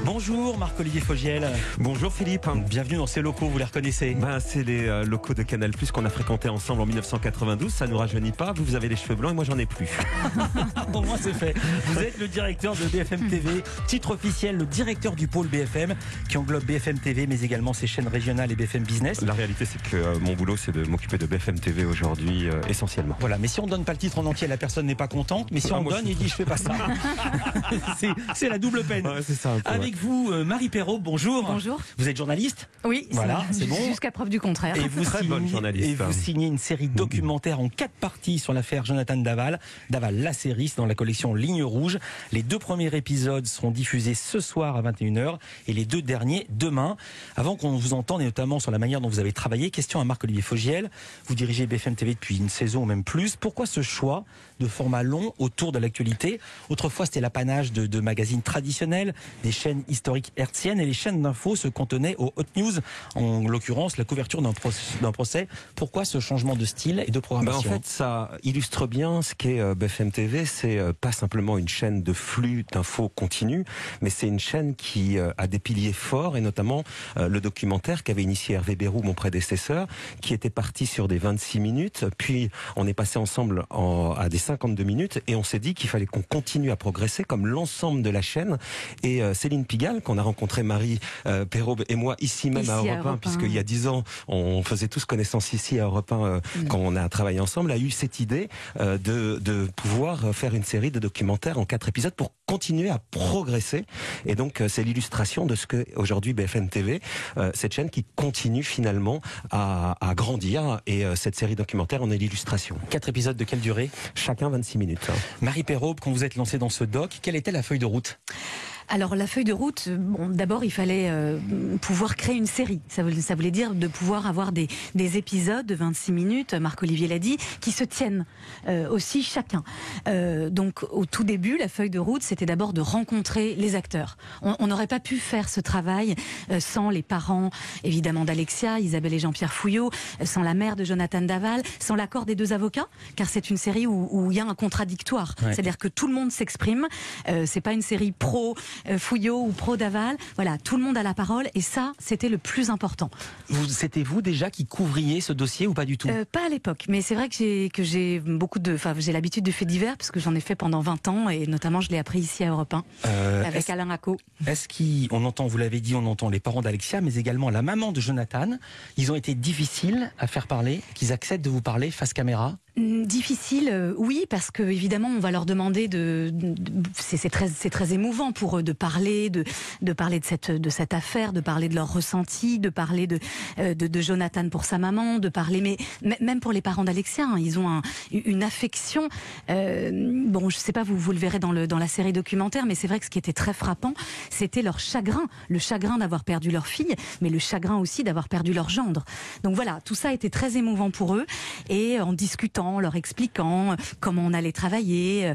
Bonjour Marc-Olivier Fogiel. Bonjour Philippe. Bienvenue dans ces locaux, vous les reconnaissez? C'est les locaux de Canal+, qu'on a fréquentés ensemble en 1992. Ça nous rajeunit pas. Vous avez les cheveux blancs et moi j'en ai plus. Au moins c'est fait. Vous êtes le directeur de BFM TV, titre officiel, le directeur du pôle BFM, qui englobe BFM TV, mais également ses chaînes régionales et BFM Business. La réalité, c'est que mon boulot, c'est de m'occuper de BFM TV aujourd'hui, essentiellement. Voilà, mais si on donne pas le titre en entier, la personne n'est pas contente. Mais si on donne, il dit je fais pas ça. c'est la double peine. Ouais, c'est ça, un peu, Avec vous, Marie Perrault, bonjour. Bonjour. Vous êtes journaliste? Oui, voilà, c'est bon. Jusqu'à preuve du contraire. Et vous Très bonne journaliste. Et vous signez une série documentaire en 4 parties sur l'affaire Jonathan Daval. Daval, la série, c'est dans la collection Ligne Rouge. Les 2 premiers épisodes seront diffusés ce soir à 21h et les 2 derniers demain. Avant qu'on vous entende, et notamment sur la manière dont vous avez travaillé, question à Marc-Olivier Fogiel. Vous dirigez BFM TV depuis une saison ou même plus. Pourquoi ce choix de format long autour de l'actualité? Autrefois, c'était l'apanage de magazines traditionnels, des chaînes historiques hertziennes, et les chaînes d'infos se cantonnaient aux hot news, en l'occurrence la couverture d'un procès. Pourquoi ce changement de style et de programmation? En fait, ça illustre bien ce qu'est BFM TV. C'est pas simplement une chaîne de flux d'infos continue, mais c'est une chaîne qui a des piliers forts, et notamment le documentaire qu'avait initié Hervé Bérou, mon prédécesseur, qui était parti sur des 26 minutes, puis on est passé ensemble à des 52 minutes, et on s'est dit qu'il fallait qu'on continue à progresser comme l'ensemble de la chaîne. Et Céline Pigalle, qu'on a rencontré, Marie Perrault et moi ici même à Europe 1, puisqu'il y a 10 ans on faisait tous connaissance ici à Europe 1 quand on a travaillé ensemble, a eu cette idée de pouvoir faire une série de documentaires en 4 épisodes pour continuer à progresser. Et donc c'est l'illustration de ce que aujourd'hui BFM TV, cette chaîne qui continue finalement à grandir, et cette série documentaire en est l'illustration. 4 épisodes de quelle durée? Chacun 26 minutes. Marie Perrault, quand vous êtes lancée dans ce doc, quelle était la feuille de route? Alors la feuille de route, d'abord il fallait pouvoir créer une série. Ça voulait dire de pouvoir avoir des épisodes de 26 minutes, Marc-Olivier l'a dit, qui se tiennent aussi chacun. Donc au tout début, la feuille de route, c'était d'abord de rencontrer les acteurs. On n'aurait pas pu faire ce travail sans les parents, évidemment, d'Alexia, Isabelle et Jean-Pierre Fouillot, sans la mère de Jonathan Daval, sans l'accord des 2 avocats, car c'est une série où il y a un contradictoire. Ouais. C'est-à-dire que tout le monde s'exprime. C'est pas une série pro Fouillot ou pro Daval. Voilà, tout le monde a la parole, et ça, c'était le plus important. C'était vous déjà qui couvriez ce dossier ou pas du tout? Pas à l'époque, mais c'est vrai que j'ai j'ai l'habitude du fait divers, parce que j'en ai fait pendant 20 ans, et notamment je l'ai appris ici à Europe 1 avec Alain Racco. Est-ce qu'on entend, vous l'avez dit, on entend les parents d'Alexia, mais également la maman de Jonathan. Ils ont été difficiles à faire parler, qu'ils acceptent de vous parler face caméra? Difficile, oui, parce que évidemment on va leur demander c'est très émouvant pour eux de parler de cette affaire, de parler de leur ressenti, de parler de Jonathan pour sa maman, de parler, mais même pour les parents d'Alexia, hein, ils ont une affection. Je sais pas, vous le verrez dans la série documentaire, mais c'est vrai que ce qui était très frappant, c'était leur chagrin, le chagrin d'avoir perdu leur fille, mais le chagrin aussi d'avoir perdu leur gendre. Donc voilà, tout ça était très émouvant pour eux, et en discutant, leur expliquant comment on allait travailler,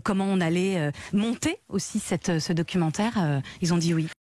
comment on allait monter aussi ce documentaire, ils ont dit oui.